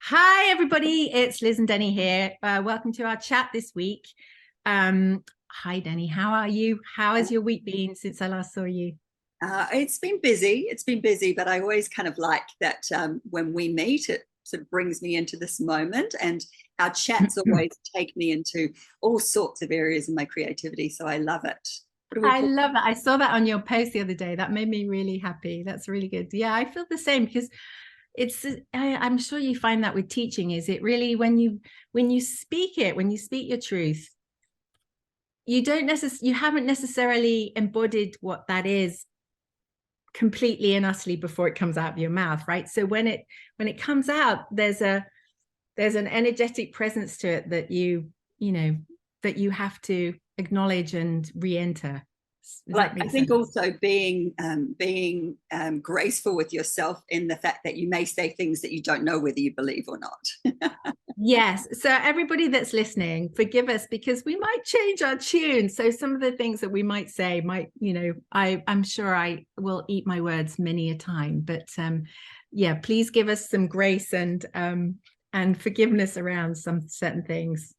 Hi, everybody. It's Liz and Deni here. Welcome to our chat this week. Hi, Deni. How are you? How has your week been since I last saw you? It's been busy. It's been busy, but I always kind of like that when we meet, it sort of brings me into this moment, and our chats always take me into all sorts of areas of my creativity. So I love it. What are we I talking? love it. I saw that on your post the other day. That made me really happy. That's really good. Yeah, I feel the same because I'm sure you find that with teaching, is it really when you speak your truth, you haven't necessarily embodied what that is completely and utterly before it comes out of your mouth, right? So when it comes out, there's an energetic presence to it that you know that you have to acknowledge and re-enter. Does Well, that I make think sense? also being graceful with yourself in the fact that you may say things that you don't know whether you believe or not. Yes. So everybody that's listening, forgive us because we might change our tune. So some of the things that we might say might, I'm sure I will eat my words many a time. But yeah, please give us some grace and forgiveness around some certain things.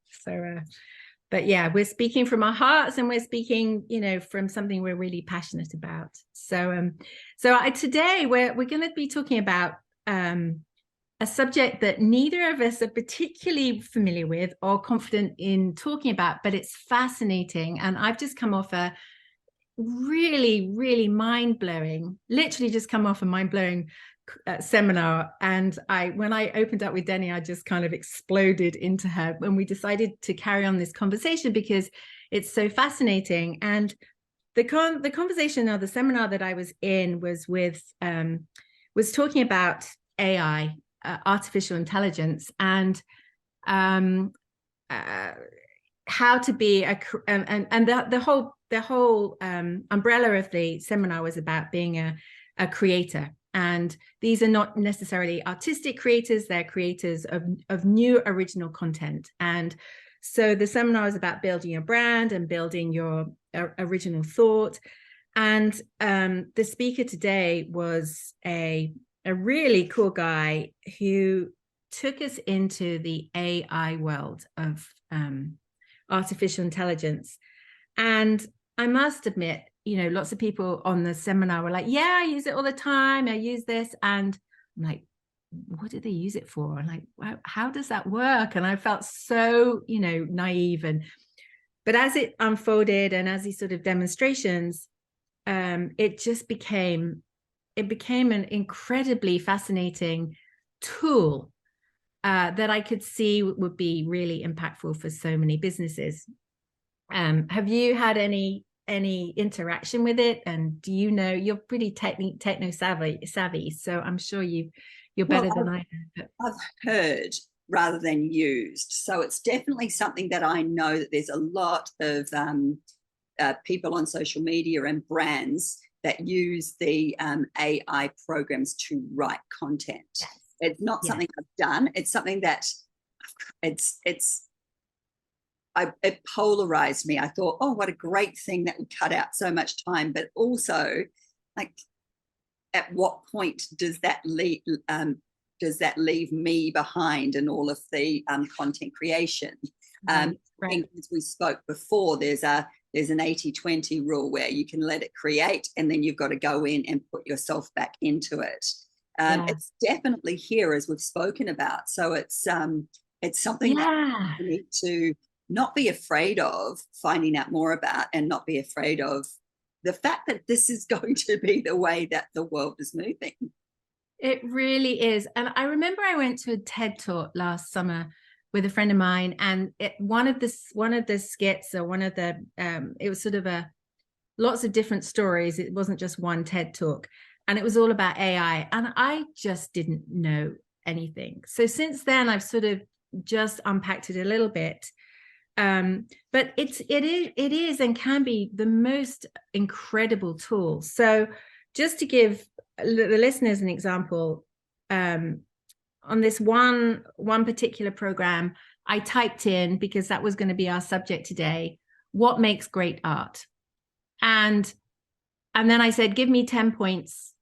But yeah, we're speaking from our hearts and we're speaking, from something we're really passionate about. Today we're going to be talking about a subject that neither of us are particularly familiar with or confident in talking about, but it's fascinating. And I've just come off a really, really mind-blowing, literally just come off a mind-blowing seminar. And when I opened up with Deni, I just kind of exploded into her when we decided to carry on this conversation because it's so fascinating. And the conversation or the seminar that I was in was talking about AI, artificial intelligence, and um, uh, how to be and the whole umbrella of the seminar was about being a creator. And these are not necessarily artistic creators; they're creators of new original content. And so the seminar is about building a brand and building your original thought. And the speaker today was a really cool guy who took us into the AI world of artificial intelligence. And I must admit, lots of people on the seminar were like, yeah, I use it all the time. I use this. And I'm like, what do they use it for? And like, wow, how does that work? And I felt so, naive. But as it unfolded and as these sort of demonstrations, it just became an incredibly fascinating tool that I could see would be really impactful for so many businesses. Have you had any interaction with it? And do you know you're pretty techno savvy, so I'm sure you're Well, better than I am. I've heard rather than used. So it's definitely something that I know that there's a lot of people on social media and brands that use the AI programs to write content. Yes, It's not yes, something I've done. It's something that it's it polarized me. I thought, oh, what a great thing that would cut out so much time, but also, like, at what point does that leave me behind in all of the content creation? right, I right. think as we spoke before, there's an 80-20 rule where you can let it create and then you've got to go in and put yourself back into it. Yeah, It's definitely here as we've spoken about. So it's something that yeah. we need to not be afraid of finding out more about, and not be afraid of the fact that this is going to be the way that the world is moving. It really is. And I remember I went to a TED talk last summer with a friend of mine, and one of the skits, or one of the it was sort of a lots of different stories. It wasn't just one TED talk, and it was all about AI. And I just didn't know anything. So since then, I've sort of just unpacked it a little bit. But it is and can be the most incredible tool. So just to give the listeners an example, um, on this one particular program, I typed in, because that was going to be our subject today, what makes great art, and and then I said, give me 10 points,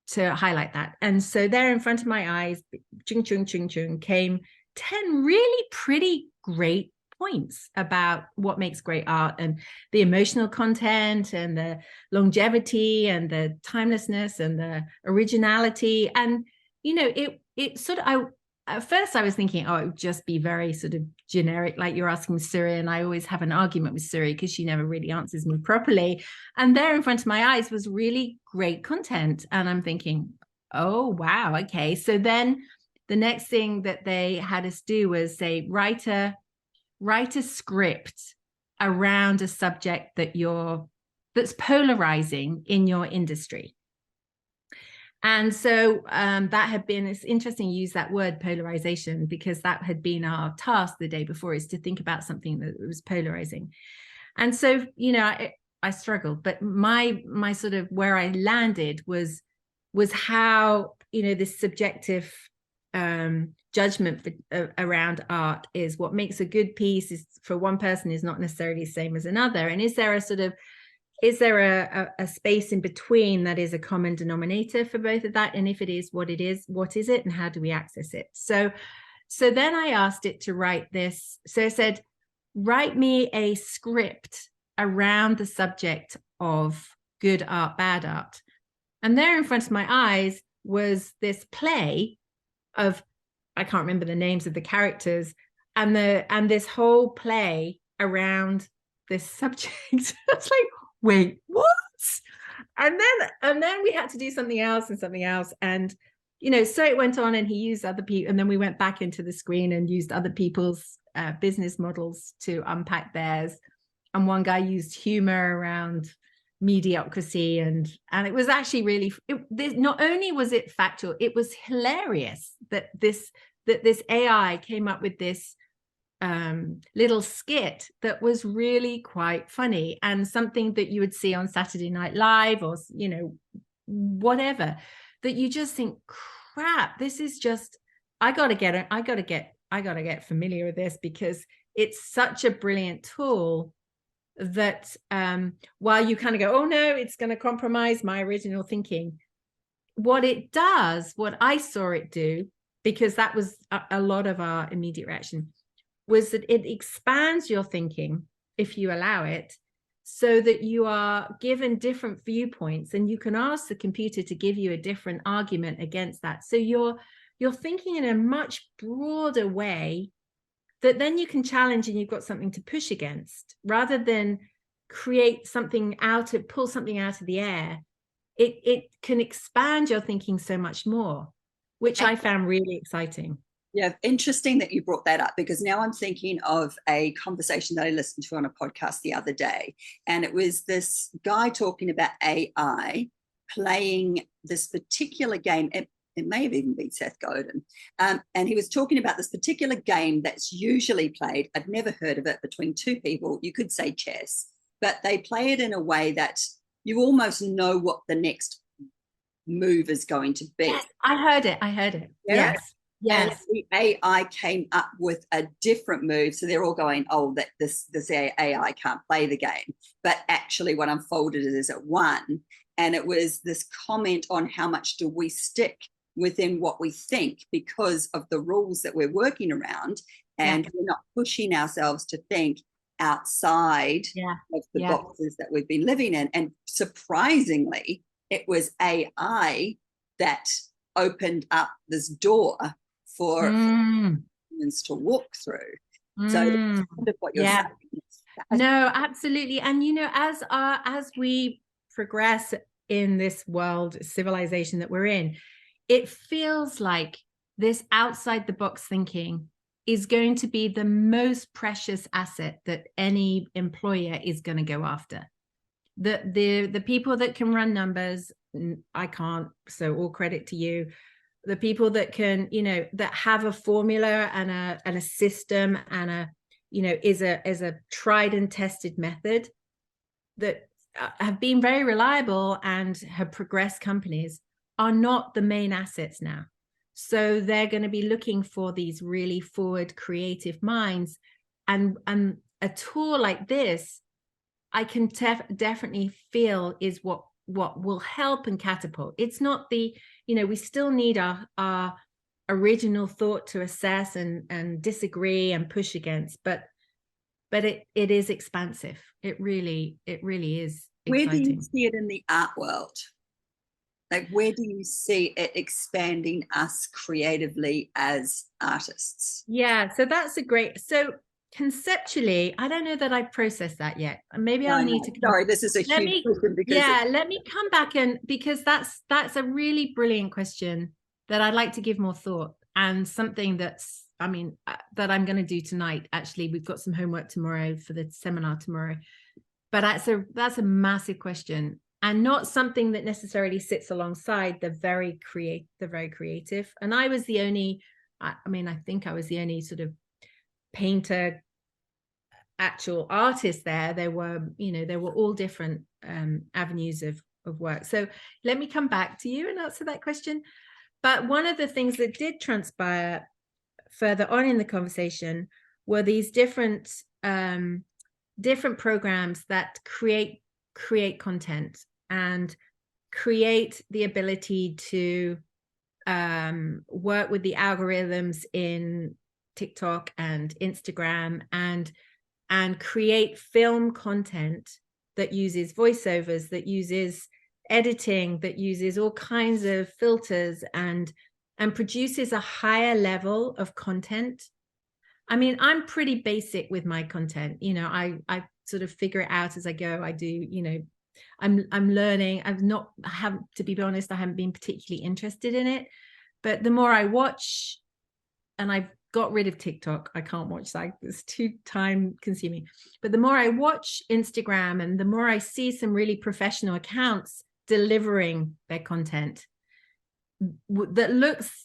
to highlight that. And so there in front of my eyes, chung chung chung chung, came 10 really pretty great points about what makes great art, and the emotional content and the longevity and the timelessness and the originality. And it sort of, at first I was thinking, oh, it would just be very sort of generic, like you're asking Siri, and I always have an argument with Siri because she never really answers me properly. And there in front of my eyes was really great content, and I'm thinking, oh wow, okay. So then the next thing that they had us do was say, write a script around a subject that's polarizing in your industry. And so that had been, it's interesting you use that word polarization, because that had been our task the day before, is to think about something that was polarizing. And so, I struggled, but my sort of where I landed was how, this subjective judgment around art is what makes a good piece is for one person is not necessarily the same as another. And is there a space in between that is a common denominator for both of that? And if it is, what is it, and how do we access it? So then I asked it to write this. So I said, write me a script around the subject of good art, bad art. And there in front of my eyes was this play of, I can't remember the names of the characters, and this whole play around this subject. It's like, wait, what? And then we had to do something else and something else. And, so it went on, and he used other people. And then we went back into the screen and used other people's business models to unpack theirs. And one guy used humor around mediocrity. And it was actually really, not only was it factual, it was hilarious that this AI came up with this little skit that was really quite funny, and something that you would see on Saturday Night Live, or whatever, that you just think, crap, this is just, I gotta get familiar with this, because it's such a brilliant tool that while you kind of go, oh no, it's going to compromise my original thinking, what I saw it do, because that was a lot of our immediate reaction, was that it expands your thinking, if you allow it, so that you are given different viewpoints, and you can ask the computer to give you a different argument against that. So you're thinking in a much broader way that then you can challenge, and you've got something to push against, rather than create something pull something out of the air. It can expand your thinking so much more, which I found really exciting. Yeah, interesting that you brought that up, because now I'm thinking of a conversation that I listened to on a podcast the other day. And it was this guy talking about AI playing this particular game. It may have even been Seth Godin. And he was talking about this particular game that's usually played, I'd never heard of it, between two people. You could say chess, but they play it in a way that you almost know what the next move is going to be. Yes, I heard it. Yeah. Yes. And the AI came up with a different move. So they're all going, oh, that this AI can't play the game. But actually what unfolded is it won. And it was this comment on how much do we stick within what we think because of the rules that we're working around. And we're not pushing ourselves to think outside of the boxes that we've been living in. And surprisingly, it was AI that opened up this door for humans to walk through. So that's kind of what you're saying. No, absolutely. And as we progress in this world civilization that we're in, it feels like this outside the box thinking is going to be the most precious asset that any employer is going to go after. The people that can run numbers, I can't, so all credit to you. The people that can, that have a formula and a system and a, is a tried and tested method that have been very reliable and have progressed companies, are not the main assets now. So they're going to be looking for these really forward creative minds, and a tool like this, I can definitely feel is what what will help and catapult. It's not the, we still need our original thought to assess and disagree and push against, but it is expansive. It really is exciting. Where do you see it in the art world? Like, where do you see it expanding us creatively as artists? Yeah, so that's so conceptually, I don't know that I've processed that yet. Maybe I'll need to sorry, this is a huge question because let me come back, and because that's a really brilliant question that I'd like to give more thought, and something that's, that I'm going to do tonight. Actually, we've got some homework tomorrow for the seminar tomorrow, but that's a massive question, and not something that necessarily sits alongside the very creative. And I was the only, I think I was the only sort of painter, actual artist there. There were all different avenues of work. So let me come back to you and answer that question. But one of the things that did transpire further on in the conversation were these different programs that create content and create the ability to work with the algorithms in TikTok and Instagram and create film content that uses voiceovers, that uses editing, that uses all kinds of filters and produces a higher level of content. I'm pretty basic with my content. I sort of figure it out as I go. I do, I'm learning. To be honest, I haven't been particularly interested in it. But the more I watch, and I've got rid of TikTok, I can't watch that. It's too time consuming. But the more I watch Instagram and the more I see some really professional accounts delivering their content that looks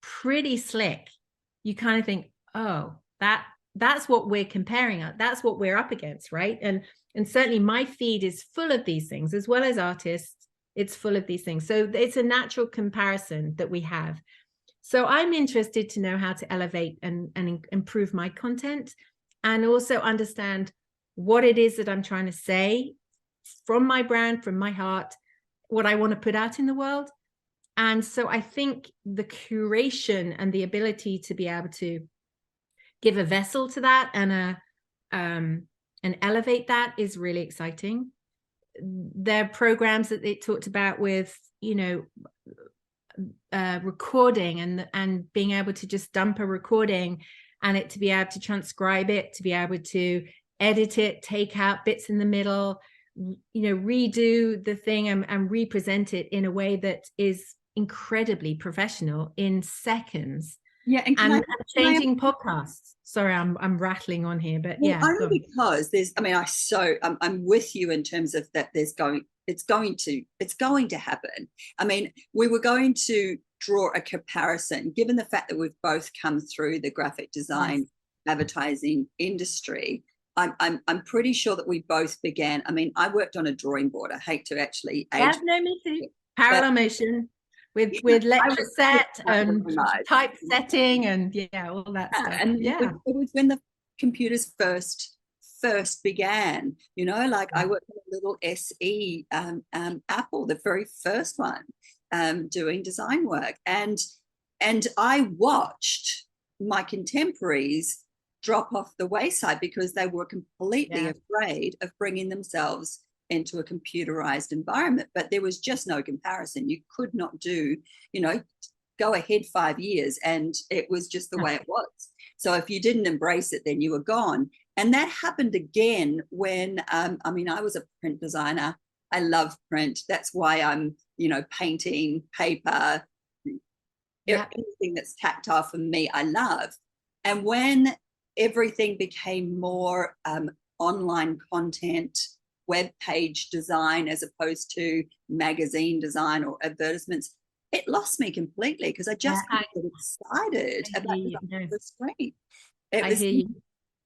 pretty slick, you kind of think, oh, that's what we're comparing. That's what we're up against, right? And certainly my feed is full of these things, as well as artists. It's full of these things. So it's a natural comparison that we have. So I'm interested to know how to elevate and improve my content, and also understand what it is that I'm trying to say from my brand, from my heart, what I want to put out in the world. And so I think the curation and the ability to be able to give a vessel to that and elevate that is really exciting. There are programs that they talked about with, recording and being able to just dump a recording and it to be able to transcribe it, to be able to edit it, take out bits in the middle, redo the thing and represent it in a way that is incredibly professional in seconds. Yeah, and changing podcasts. Sorry, I'm rattling on here, but yeah. Only because there's, I'm with you in terms of that. It's going to happen. We were going to draw a comparison, given the fact that we've both come through the graphic design advertising industry. I'm pretty sure that we both began. I worked on a drawing board. I hate to actually age. No, me too. Parallel motion with lecture set and typesetting and all that stuff. And it was when the computers first began. I worked on a little SE Apple, the very first one, doing design work, and I watched my contemporaries drop off the wayside because they were completely afraid of bringing themselves into a computerized environment. But there was just no comparison. You could not do, go ahead 5 years and it was just the way it was. So if you didn't embrace it, then you were gone. And that happened again when, I was a print designer. I love print. That's why I'm, painting, paper, anything that's tactile for me, I love. And when everything became more online content, web page design, as opposed to magazine design or advertisements, it lost me completely because I just got excited about the screen. I hear you.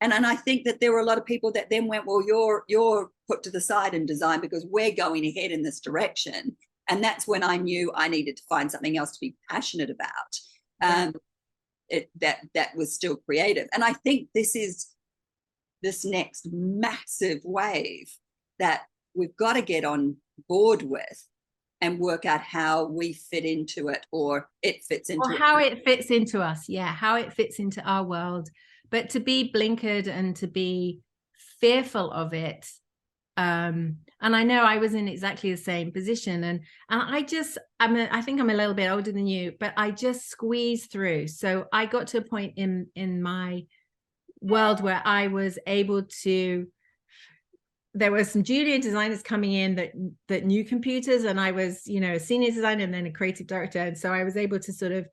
And I think that there were a lot of people that then went, well, you're put to the side in design because we're going ahead in this direction. And that's when I knew I needed to find something else to be passionate about. That was still creative. And I think this next massive wave that we've got to get on board with and work out how we fit into it, or it fits into or it. how it fits into us. Yeah, how it fits into our world. But to be blinkered and to be fearful of it, and I know I was in exactly the same position, and I think I'm a little bit older than you, but I just squeezed through. So I got to a point in my world where I was able to, there were some junior designers coming in that knew computers, and I was, a senior designer and then a creative director, and so I was able to sort of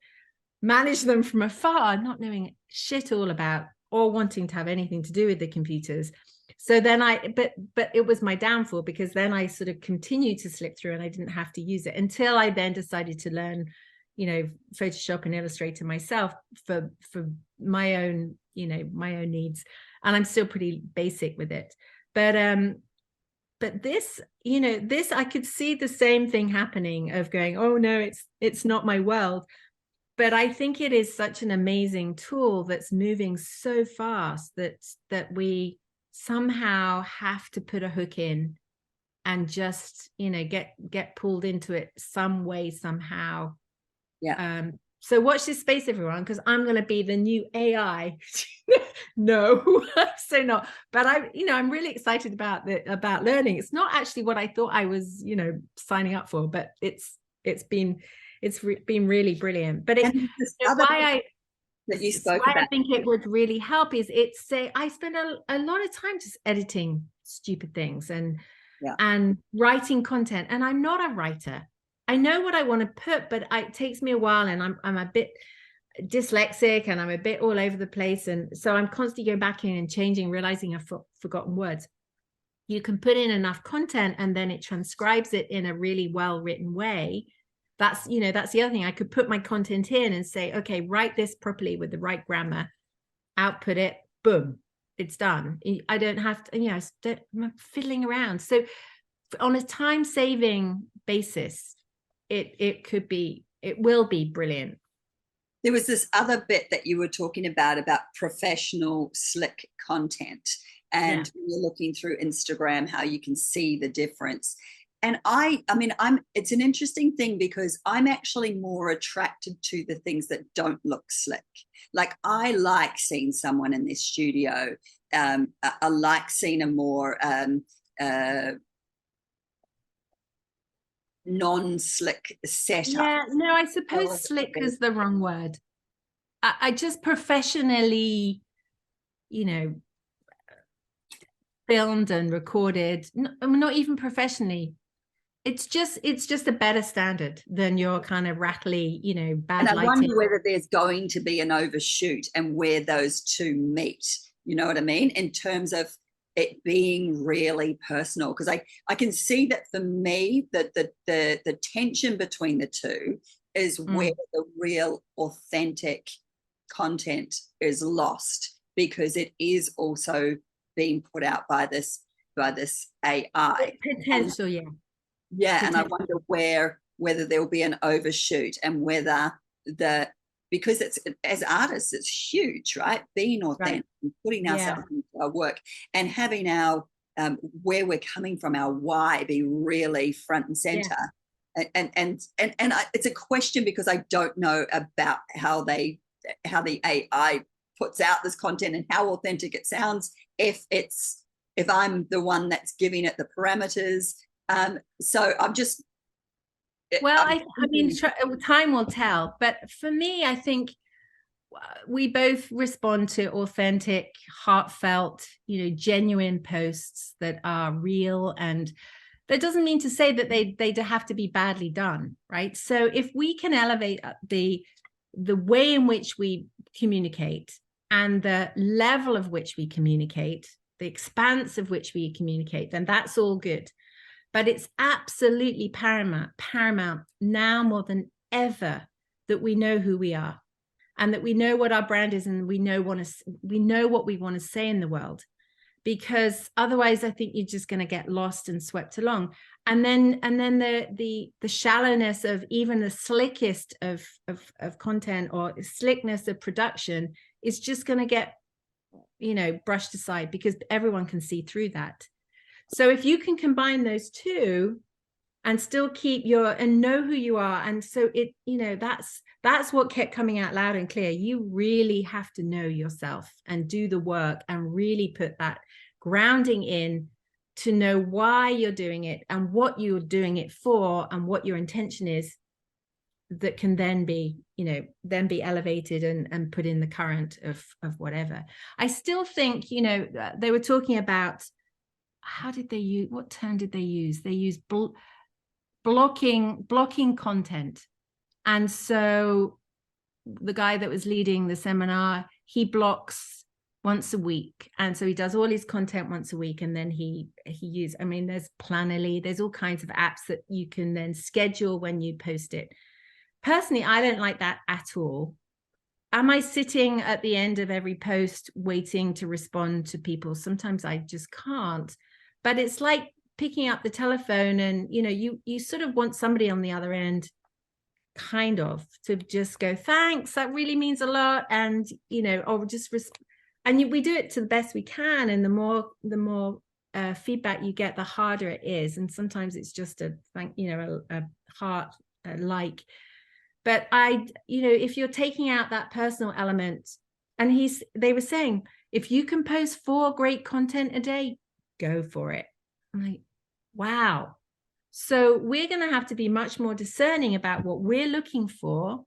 manage them from afar, not knowing shit all about or wanting to have anything to do with the computers. So then but it was my downfall, because then I sort of continued to slip through and I didn't have to use it until I then decided to learn, Photoshop and Illustrator myself for my own, my own needs. And I'm still pretty basic with it. But this, this, I could see the same thing happening of going, oh no, it's not my world. But I think it is such an amazing tool that's moving so fast that we somehow have to put a hook in and just, get pulled into it some way, somehow. Yeah. So watch this space, everyone, because I'm going to be the new AI. No, so not. But I'm really excited about learning. It's not actually what I thought I was, signing up for, but it's been really brilliant. But why that you spoke about, I think it would really help is I spend a lot of time just editing stupid things and writing content, and I'm not a writer. I know what I want to put, but it takes me a while, and I'm a bit dyslexic and I'm a bit all over the place, and so I'm constantly going back in and changing, realizing I've forgotten words. You can put in enough content and then it transcribes it in a really well written way. That's the other thing. I could put my content in and say, okay, write this properly with the right grammar, output it, boom, it's done. I don't have to, I'm fiddling around. So on a time-saving basis, it will be brilliant. There was this other bit that you were talking about professional slick content, and you're looking through Instagram, how you can see the difference. And it's an interesting thing, because I'm actually more attracted to the things that don't look slick. Like, I like seeing someone in this studio. I like seeing a more non-slick setup. Yeah, no, I suppose slick is the wrong word. I just professionally, filmed and recorded. Not even professionally. It's just a better standard than your kind of rattly, bad lighting. And I wonder whether there's going to be an overshoot and where those two meet. You know what I mean? In terms of it being really personal, because I can see that for me that the tension between the two is where the real authentic content is lost, because it is also being put out by this AI potential. And I wonder whether there'll be an overshoot, and whether because it's, as artists, it's huge, right? Being authentic, and putting ourselves into our work, and having our where we're coming from, our why, be really front and center. And it's a question, because I don't know about how the AI puts out this content and how authentic it sounds, if I'm the one that's giving it the parameters. So I'm just, I mean, time will tell. But for me, I think we both respond to authentic, heartfelt, genuine posts that are real. And that doesn't mean to say that they have to be badly done, right? So if we can elevate the way in which we communicate, and the level of which we communicate, the expanse of which we communicate, then that's all good. But it's absolutely paramount now more than ever that we know who we are, and that we know what our brand is, and we know what we want to say in the world. Because otherwise, I think you're just going to get lost and swept along. And then the shallowness of even the slickest of content, or slickness of production, is just going to get, brushed aside, because everyone can see through that. So if you can combine those two and still keep and know who you are, and so it, that's what kept coming out loud and clear. You really have to know yourself and do the work and really put that grounding in to know why you're doing it and what you're doing it for and what your intention is, that can then be elevated and put in the current of whatever. I still think, they were talking about, what term did they use? They used blocking content. And so the guy that was leading the seminar, he blocks once a week, and so he does all his content once a week, and then he uses, there's Planoly, there's all kinds of apps that you can then schedule when you post it. Personally, I don't like that at all. Am I sitting at the end of every post waiting to respond to people? Sometimes I just can't. But it's like picking up the telephone, and you sort of want somebody on the other end kind of to just go, thanks, that really means a lot, and or just we do it to the best we can, and the more feedback you get, the harder it is. And sometimes it's just a heart like. But if you're taking out that personal element, and they were saying, if you can post 4 great content a day, go for it. I'm like, wow. So we're going to have to be much more discerning about what we're looking for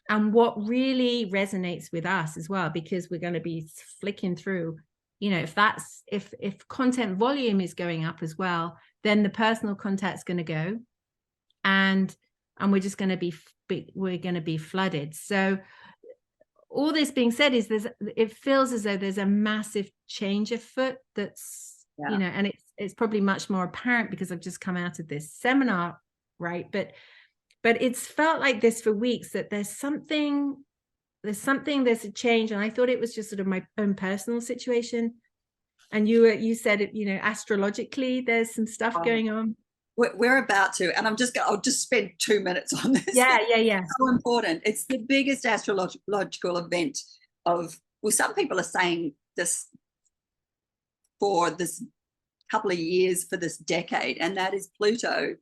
and what really resonates with us as well, because we're going to be flicking through, if content volume is going up as well, then the personal contact's going to go, and we're just going to be flooded. So all this being said, it feels as though there's a massive change afoot that's, and it's probably much more apparent because I've just come out of this seminar, right? But it's felt like this for weeks, that there's a change. And I thought it was just sort of my own personal situation. And you said it, astrologically, there's some stuff going on. We're about to, and I'll just spend 2 minutes on this. Yeah. It's so important. It's the biggest astrological event some people are saying this for this couple of years, for this decade, and that is Pluto,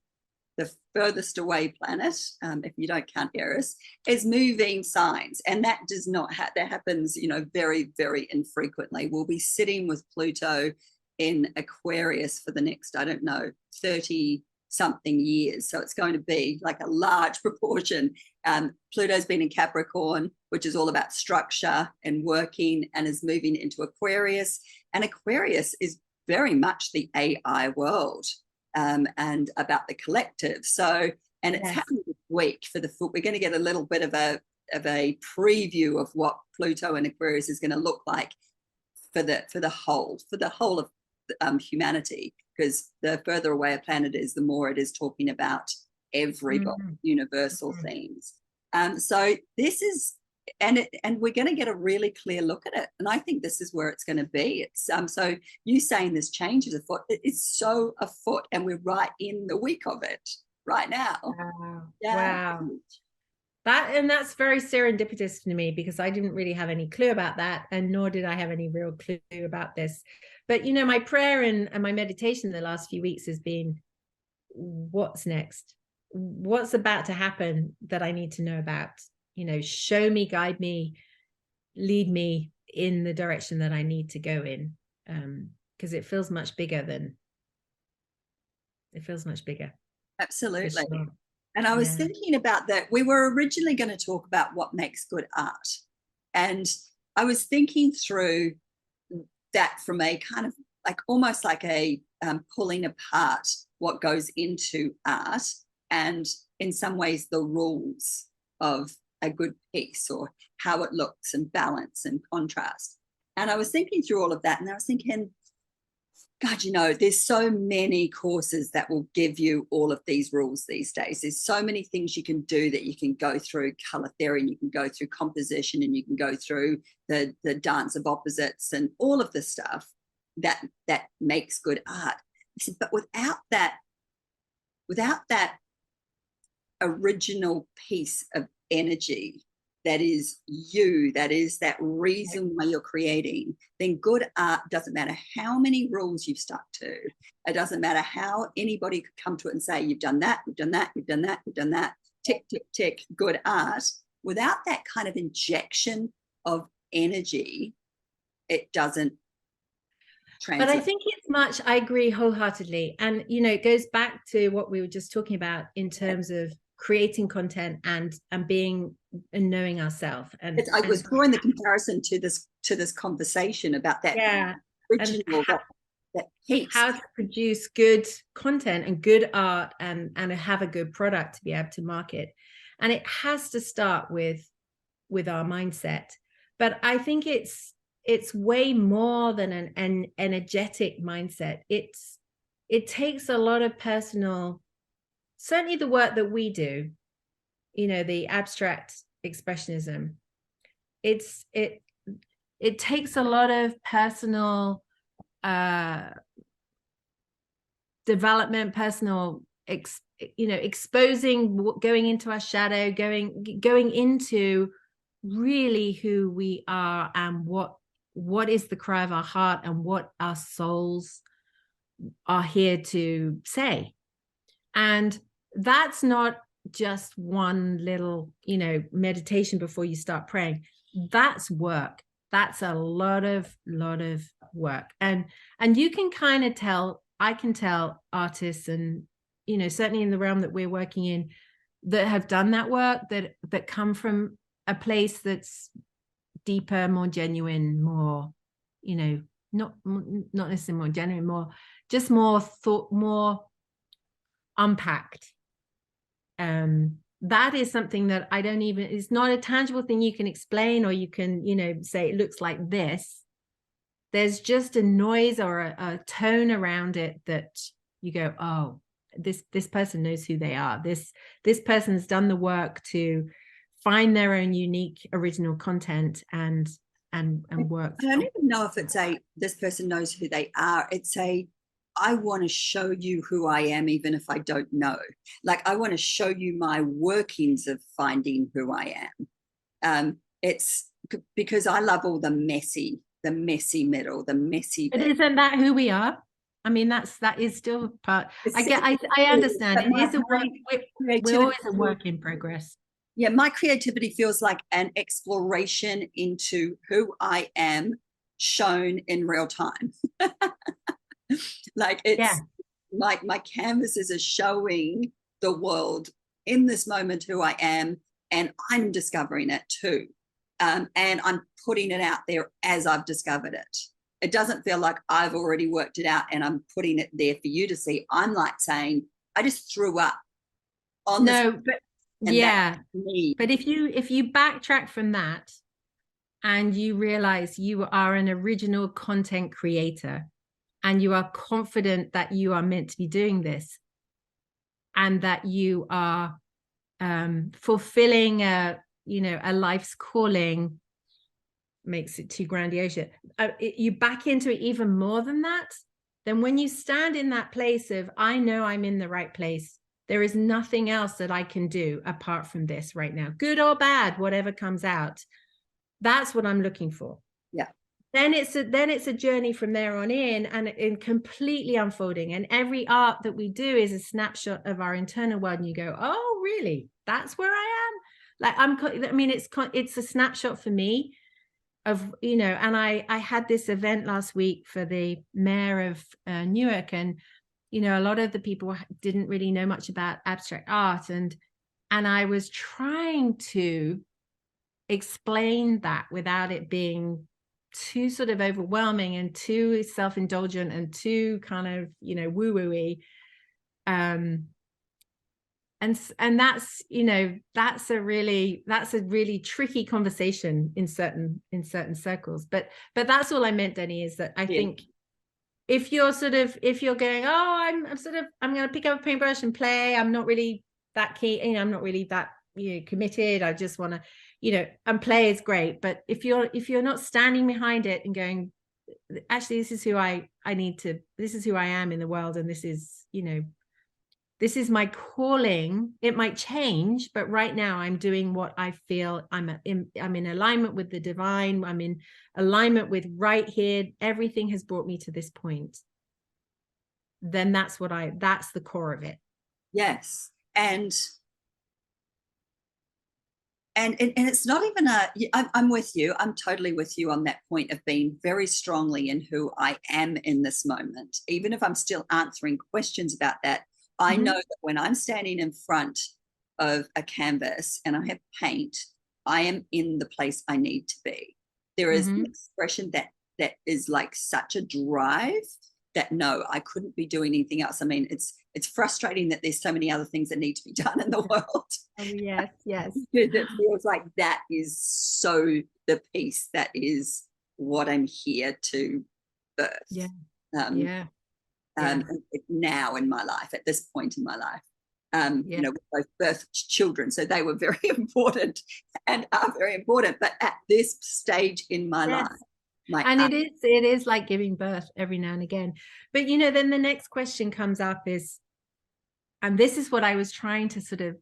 the furthest away planet, if you don't count Eris, is moving signs. And that does not that happens, very, very infrequently. We'll be sitting with Pluto in Aquarius for the next, 30 something years. So it's going to be like a large proportion. Pluto's been in Capricorn, which is all about structure and working, and is moving into Aquarius. And Aquarius is very much the AI world, and about the collective. So, and it's happening this week we're going to get a little bit of a preview of what Pluto and Aquarius is going to look like for the whole of humanity, because the further away a planet is, the more it is talking about everybody, universal themes. So this is, and we're going to get a really clear look at it, and I think this is where it's going to be. It's so you saying this change is afoot, it's so afoot, and we're right in the week of it right now. Wow. That's very serendipitous to me, because I didn't really have any clue about that, and nor did I have any real clue about this. But my prayer and my meditation the last few weeks has been, what's next? What's about to happen that I need to know about? Show me, guide me, lead me in the direction that I need to go in, because it feels much bigger. Absolutely. Sure. And I was thinking about that. We were originally going to talk about what makes good art, and I was thinking through that from a kind of like almost like a pulling apart what goes into art, and in some ways the rules of a good piece, or how it looks, and balance and contrast. And I was thinking through all of that, and I was thinking, God, there's so many courses that will give you all of these rules these days. There's so many things you can do, that you can go through color theory, and you can go through composition, and you can go through the dance of opposites, and all of the stuff that makes good art. I said, but without that original piece of energy that is you, that is that reason why you're creating, then good art doesn't matter how many rules you've stuck to. It doesn't matter how anybody could come to it and say, you've done that, you've done that, you've done that, you've done that, tick, tick, tick, good art. Without that kind of injection of energy, it doesn't translate. But I think it's much, I agree wholeheartedly. And, you know, it goes back to what we were just talking about in terms of creating content and being and knowing ourselves. And I was drawing the comparison to this conversation about that. Yeah. Original, that piece. How to produce good content and good art and have a good product to be able to market. And it has to start with our mindset. But I think it's way more than an energetic mindset. It takes a lot of personal, certainly the work that we do, you know, the abstract expressionism. It takes a lot of personal development, personal exposing, going into our shadow, going into really who we are and what is the cry of our heart and what our souls are here to say. And that's not just one little, you know, meditation before you start praying. That's work. That's a lot of work. And you can kind of tell, I can tell artists, and, you know, certainly in the realm that we're working in, that have done that work, that come from a place that's deeper, more genuine, more, you know, not necessarily more genuine, more just more thought, more unpacked. That is something that I don't even, it's not a tangible thing you can explain, or you can, you know, say it looks like this. There's just a noise or a tone around it that you go, oh, this person knows who they are. This person's done the work to find their own unique original content and work. I don't even know if it's this person knows who they are. It's I want to show you who I am, even if I don't know. Like, I want to show you my workings of finding who I am. It's because I love all the messy middle, the messy But bit. isn't that who we are? I mean, that is still part. I understand. It is a work. We're always a work in progress. Yeah, my creativity feels like an exploration into who I am, shown in real time. Like, it's like my canvases are showing the world in this moment who I am, and I'm discovering it too. And I'm putting it out there as I've discovered it. It doesn't feel like I've already worked it out and I'm putting it there for you to see. I'm like saying, I just threw up on this. No, but yeah. But if you backtrack from that and you realize you are an original content creator and you are confident that you are meant to be doing this and that you are fulfilling a life's calling, makes it too grandiose. You back into it even more than that. Then when you stand in that place of, I know I'm in the right place, there is nothing else that I can do apart from this right now, good or bad, whatever comes out. That's what I'm looking for. Yeah. Then it's a journey from there on in, and in completely unfolding. And every art that we do is a snapshot of our internal world. And you go, oh, really? That's where I am. Like, it's a snapshot for me of, you know, and I had this event last week for the mayor of Newark, and, you know, a lot of the people didn't really know much about abstract art. And I was trying to explain that without it being too sort of overwhelming and too self-indulgent and too kind of, you know, woo-woo-y. And that's, you know, that's a really tricky conversation in certain circles. But that's all I meant, Deni, is that I think if you're going, oh, I'm going to pick up a paintbrush and play, I'm not really that keen, you know, I'm not really that, you know, committed, I just want to, you know, and play is great. But if you're not standing behind it and going, actually, this is who I need to, this is who I am in the world, and this is, you know, this is my calling. It might change, but right now I'm doing what I feel I'm in alignment with the divine. I'm in alignment with right here. Everything has brought me to this point. Then that's the core of it. Yes. And it's not even I'm with you. I'm totally with you on that point of being very strongly in who I am in this moment. Even if I'm still answering questions about that, I know that when I'm standing in front of a canvas and I have paint, I am in the place I need to be. There is an expression that is like such a drive that no, I couldn't be doing anything else. I mean, it's frustrating that there's so many other things that need to be done in the world. Oh, yes, yes. It feels like that is so the piece that is what I'm here to birth. Yeah. Now in my life, at this point in my life. You know, we both birthed children, so they were very important and are very important. But at this stage in my life, it is like giving birth every now and again. But you know, then the next question comes up is, and this is what I was trying to sort of,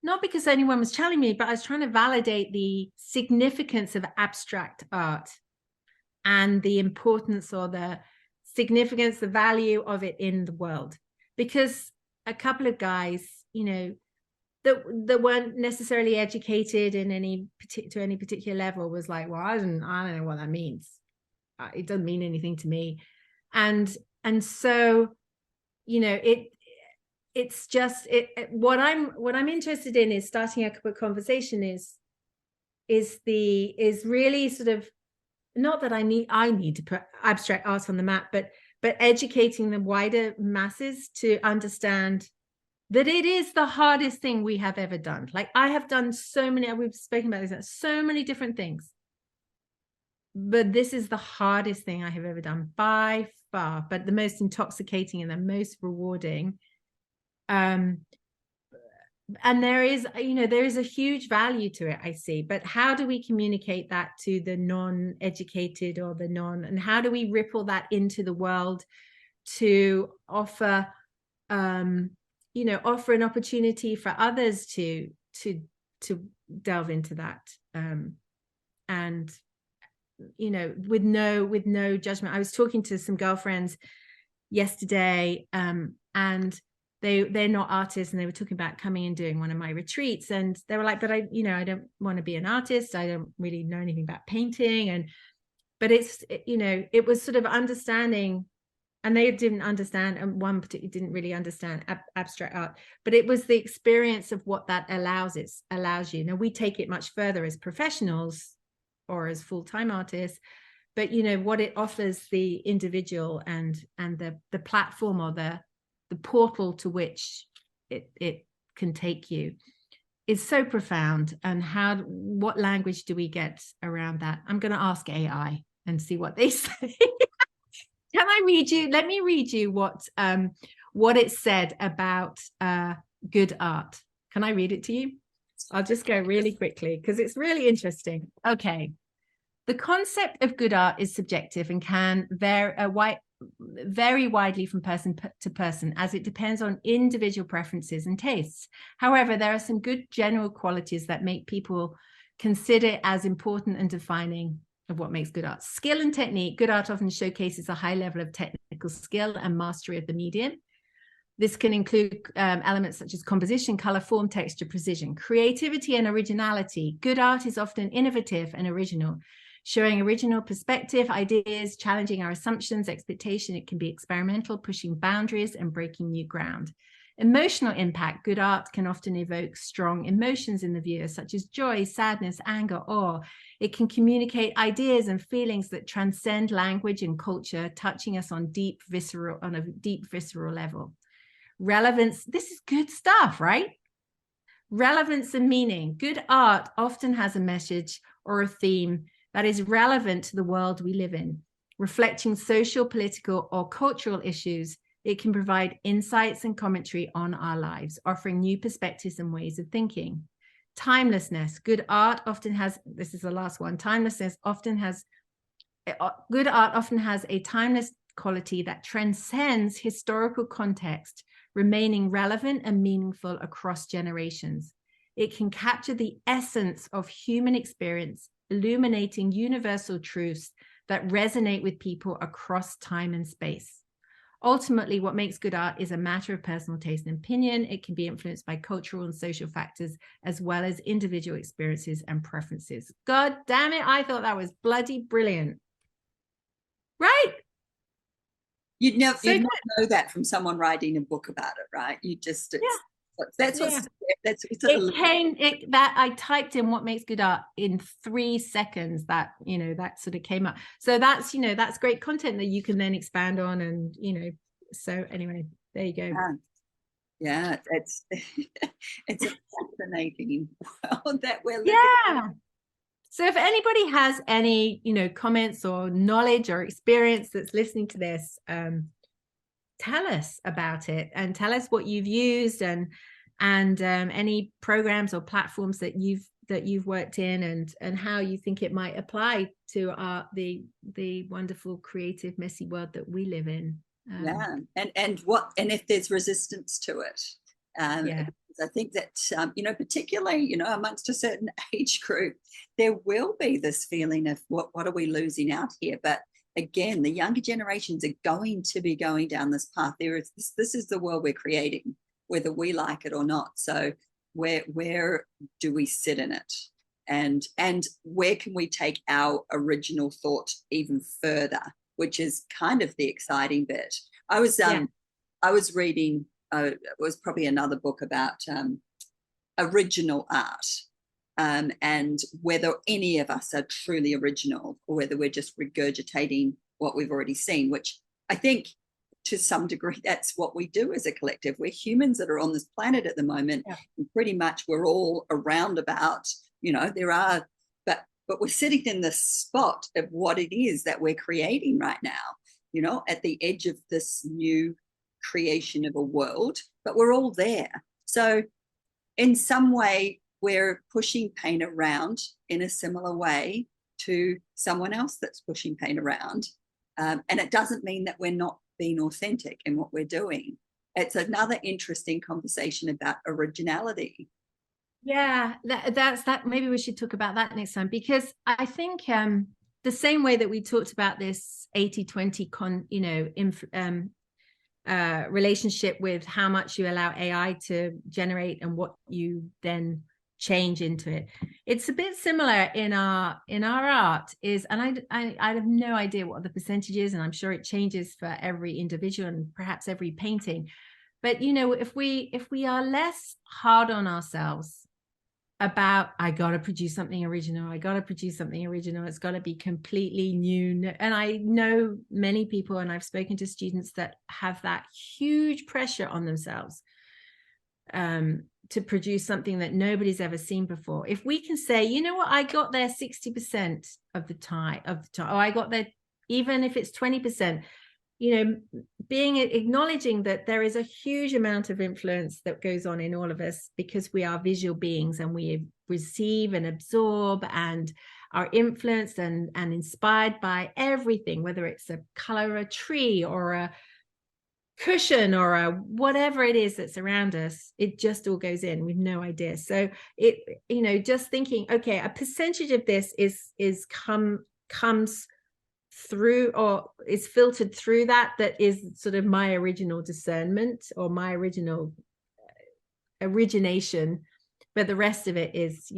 not because anyone was telling me, but I was trying to validate the significance of abstract art and the importance or the significance, the value of it in the world. Because a couple of guys, you know, that weren't necessarily educated in any particular level was like, well, I don't know what that means. It doesn't mean anything to me. And so, you know, it's just what I'm interested in is starting a conversation is really sort of, not that I need to put abstract art on the map, but educating the wider masses to understand that it is the hardest thing we have ever done. Like, I have done we've spoken about this, so many different things, but this is the hardest thing I have ever done by far, but the most intoxicating and the most rewarding. And there is a huge value to it, I see, but how do we communicate that to the non-educated or and how do we ripple that into the world to offer offer an opportunity for others to delve into that, and you know, with no judgment. I was talking to some girlfriends yesterday, and they're not artists, and they were talking about coming and doing one of my retreats, and they were like, but I don't want to be an artist, I don't really know anything about painting, but it was sort of understanding. And they didn't understand, and one particularly didn't really understand abstract art, but it was the experience of what that allows you. Now, we take it much further as professionals or as full-time artists, but you know what it offers the individual and the platform or the portal to which it can take you is so profound. And what language do we get around that? I'm going to ask AI and see what they say. Can I read you? Let me read you what it said about good art. Can I read it to you? I'll just go really quickly because it's really interesting. Okay. The concept of good art is subjective and can vary widely from person to person, as it depends on individual preferences and tastes. However, there are some good general qualities that make people consider it as important and defining of what makes good art. Skill and technique. Good art often showcases a high level of technical skill and mastery of the medium. This can include elements such as composition, color, form, texture, precision. Creativity and originality. Good art is often innovative and original, showing original perspective, ideas, challenging our assumptions, expectation. It can be experimental, pushing boundaries and breaking new ground. Emotional impact. Good art can often evoke strong emotions in the viewer, such as joy, sadness, anger, awe. It can communicate ideas and feelings that transcend language and culture, touching us on a deep visceral level. Relevance. This is good stuff, right? Relevance and meaning. Good art often has a message or a theme that is relevant to the world we live in, reflecting social, political, or cultural issues. It can provide insights and commentary on our lives, offering new perspectives and ways of thinking. Timelessness. Good art often has, this is the last one, timelessness often has, good art often has a timeless quality that transcends historical context, remaining relevant and meaningful across generations. It can capture the essence of human experience, illuminating universal truths that resonate with people across time and space. Ultimately, what makes good art is a matter of personal taste and opinion. It can be influenced by cultural and social factors, as well as individual experiences and preferences. God damn it, I thought that was bloody brilliant. Right? You'd not know that from someone writing a book about it, right? You just, that's that I typed in what makes good art in 3 seconds, that sort of came up. So that's great content that you can then expand on, and so anyway, there you go. Yeah, it's it's a fascinating world that we're living in. So if anybody has any comments or knowledge or experience that's listening to this, tell us about it, and tell us what you've used, and any programs or platforms that you've worked in, and how you think it might apply to the wonderful, creative, messy world that we live in. And if there's resistance to it. I think that particularly amongst a certain age group, there will be this feeling of what are we losing out here. But again, the younger generations are going to be going down this path. This is the world we're creating, whether we like it or not. So where do we sit in it, and where can we take our original thought even further, which is kind of the exciting bit. I was reading it was probably another book about original art, and whether any of us are truly original, or whether we're just regurgitating what we've already seen, which I think to some degree that's what we do as a collective. We're humans that are on this planet at the moment, and pretty much we're all around about, but we're sitting in the spot of what it is that we're creating right now, at the edge of this new creation of a world, but we're all there. So in some way, we're pushing pain around in a similar way to someone else that's pushing pain around. And it doesn't mean that we're not being authentic in what we're doing. It's another interesting conversation about originality. Yeah, that's that. Maybe we should talk about that next time, because I think the same way that we talked about this 80-20 relationship with how much you allow AI to generate and what you then change into it. It's a bit similar in our art and I have no idea what the percentage is, and I'm sure it changes for every individual and perhaps every painting. But if we are less hard on ourselves about, I got to produce something original, it's got to be completely new. And I know many people, and I've spoken to students that have that huge pressure on themselves to produce something that nobody's ever seen before. If we can say, you know what, I got there 60% of the time, or I got there, even if it's 20%, acknowledging that there is a huge amount of influence that goes on in all of us, because we are visual beings and we receive and absorb and are influenced and inspired by everything, whether it's a color, a tree, or a cushion, or a whatever it is that's around us. It just all goes in with no idea. So just thinking, okay, a percentage of this comes through, or is filtered through that is sort of my original discernment or my original origination, but the rest of it is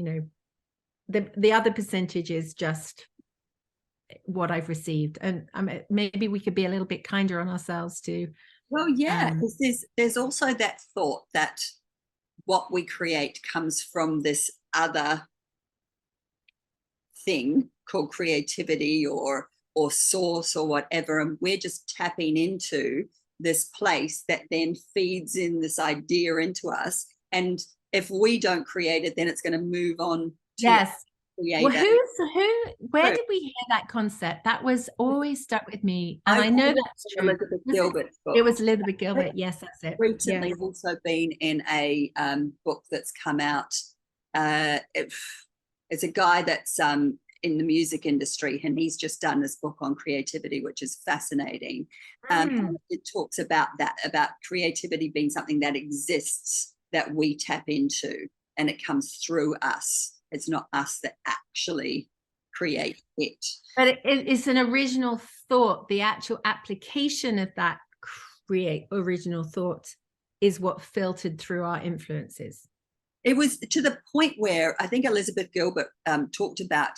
the other percentage is just what I've received. And maybe we could be a little bit kinder on ourselves too. Well, there's also that thought that what we create comes from this other thing called creativity or source or whatever, and we're just tapping into this place that then feeds in this idea into us, and if we don't create it, then it's going to move on to create. Well, where did we hear that concept? That was always stuck with me, and I know that's true. Elizabeth Gilbert's book. It was Elizabeth Gilbert. Yes, that's it. Recently also been in a book that's come out. It's a guy that's in the music industry, and he's just done this book on creativity, which is fascinating. It talks about that, about creativity being something that exists, that we tap into, and it comes through us. It's not us that actually create it. But it's an original thought. The actual application of that original thought is what filtered through our influences. It was to the point where I think Elizabeth Gilbert talked about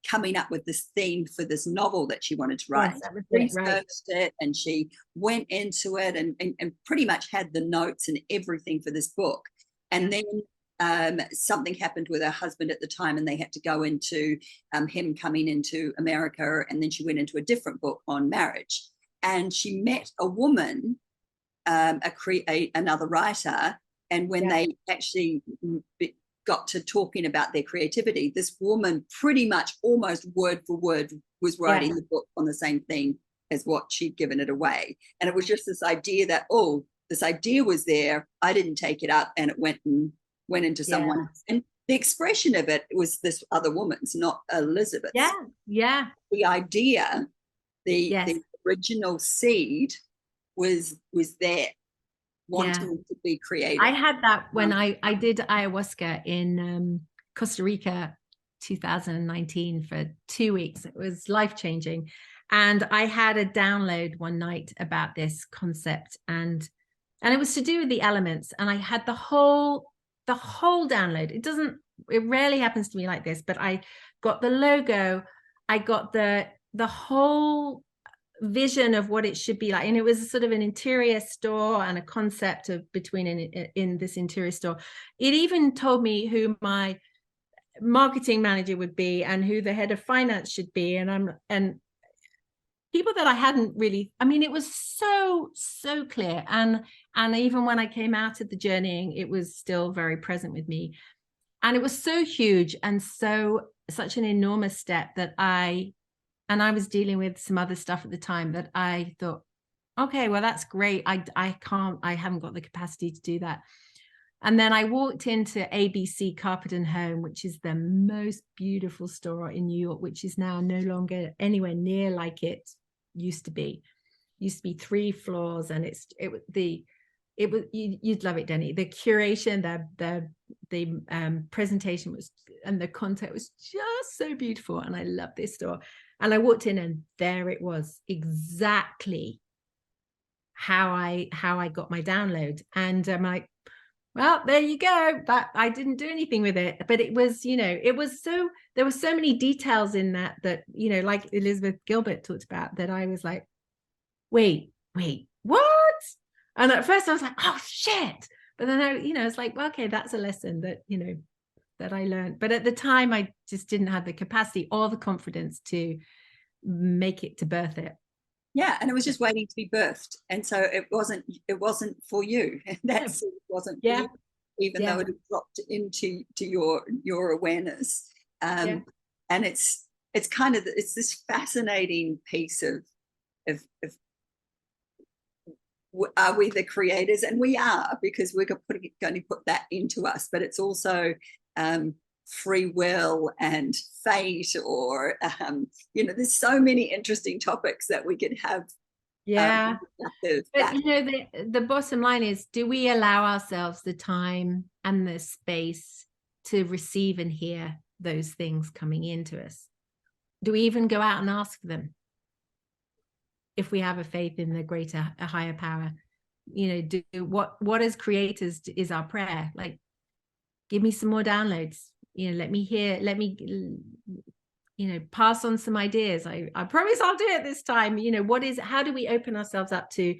coming up with this theme for this novel that she wanted to write. Yes, that was Researched it, and she went into it and pretty much had the notes and everything for this book. And then something happened with her husband at the time, and they had to go into him coming into America. And then she went into a different book on marriage. And she met a woman, another writer. And when they actually got to talking about their creativity, this woman pretty much almost word for word was writing the book on the same thing as what she'd given it away. And it was just this idea that, this idea was there, I didn't take it up, and it went into someone else. And the expression of it was this other woman's, not Elizabeth's. Yeah. The idea, the original seed was there. Wanting to be creative. I had that when I did ayahuasca in Costa Rica 2019 for 2 weeks. It was life-changing. And I had a download one night about this concept, and it was to do with the elements. And I had the whole download. It rarely happens to me like this, but I got the logo, I got the whole vision of what it should be like, and it was sort of an interior store and a concept of between in this interior store. It even told me who my marketing manager would be and who the head of finance should be, and people that I hadn't really, it was so clear, and even when I came out of the journeying, it was still very present with me. And it was so huge and such an enormous step that I was dealing with some other stuff at the time that I thought, okay, well, that's great. I haven't got the capacity to do that. And then I walked into ABC Carpet and Home, which is the most beautiful store in New York, which is now no longer anywhere near like it used to be. It used to be 3 floors, and you'd love it, Deni. The curation, the presentation was, and the content was just so beautiful. And I love this store. And I walked in, and there it was, exactly how I got my download. And I'm like, well, there you go. That I didn't do anything with it, but it was, there were so many details in that, like Elizabeth Gilbert talked about, that I was like, wait, what? And at first I was like, oh shit. But then I was like, well, okay, that's a lesson that, that I learned. But at the time, I just didn't have the capacity or the confidence to make it, to birth it. Yeah, and it was just waiting to be birthed, and so it wasn't for you. That wasn't for you, even though it had dropped into your awareness. And it's kind of, it's this fascinating piece of are we the creators? And we are, because we're going to put that into us. But it's also free will and fate, or there's so many interesting topics that we could have. But the bottom line is, do we allow ourselves the time and the space to receive and hear those things coming into us? Do we even go out and ask for them? If we have a faith in the a higher power, what as creators is our prayer? Like, give me some more downloads. Let me hear. Let me, pass on some ideas. I promise I'll do it this time. How do we open ourselves up to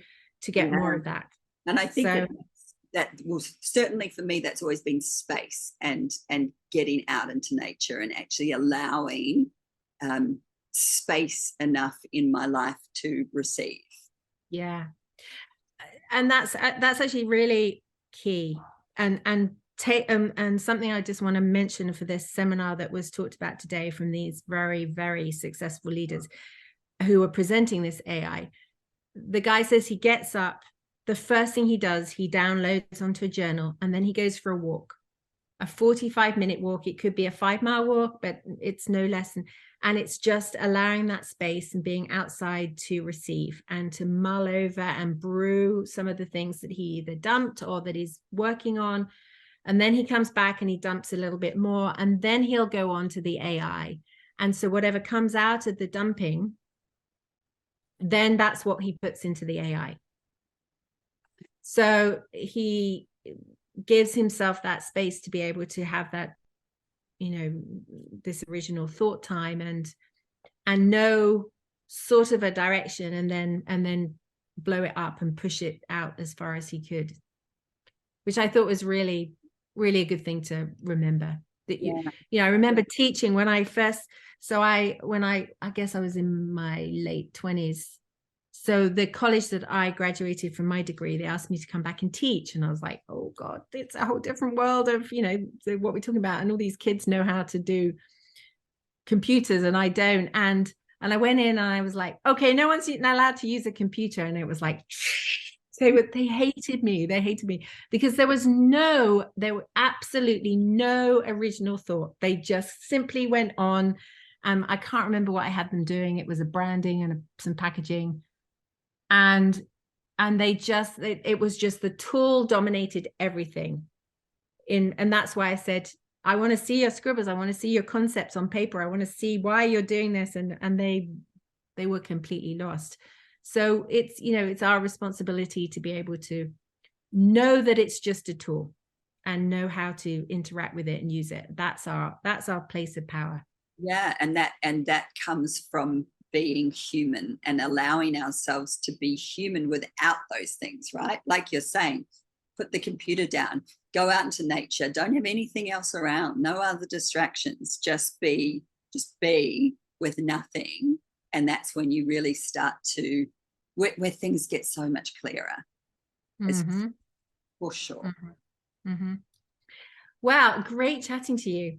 get more of that? And I think that was certainly for me. That's always been space and getting out into nature and actually allowing space enough in my life to receive. And that's actually really key, and something I just want to mention for this seminar that was talked about today from these very, very successful leaders who are presenting this AI. The guy says he gets up, the first thing he does, he downloads onto a journal, and then he goes for a walk. a 45-minute walk. It could be a 5-mile walk, but it's no less than, and it's just allowing that space and being outside to receive and to mull over and brew some of the things that he either dumped or that he's working on. And then he comes back and he dumps a little bit more, and then he'll go on to the AI. And so whatever comes out of the dumping, then that's what he puts into the AI. So he gives himself that space to be able to have that, this original thought time and know sort of a direction, and then blow it up and push it out as far as he could, which I thought was really, really a good thing to remember. That I remember teaching when I first, I guess I was in my late 20s. So the college that I graduated from my degree, they asked me to come back and teach. And I was like, oh God, it's a whole different world of, what we're talking about. And all these kids know how to do computers and I don't. And I went in and I was like, okay, no one's allowed to use a computer. And it was like, they hated me. They hated me because there were absolutely no original thought. They just simply went on. I can't remember what I had them doing. It was a branding and some packaging. And it was just the tool dominated everything. And that's why I said, I want to see your scribbles. I want to see your concepts on paper. I want to see why you're doing this. And they were completely lost. So it's our responsibility to be able to know that it's just a tool and know how to interact with it and use it. That's our place of power. Yeah. And that comes from being human and allowing ourselves to be human without those things, right? Like you're saying, put the computer down, go out into nature, don't have anything else around, no other distractions, just be with nothing. And that's when you really start to, where things get so much clearer. Mm-hmm. For sure. Mm-hmm. Mm-hmm. Wow, great chatting to you.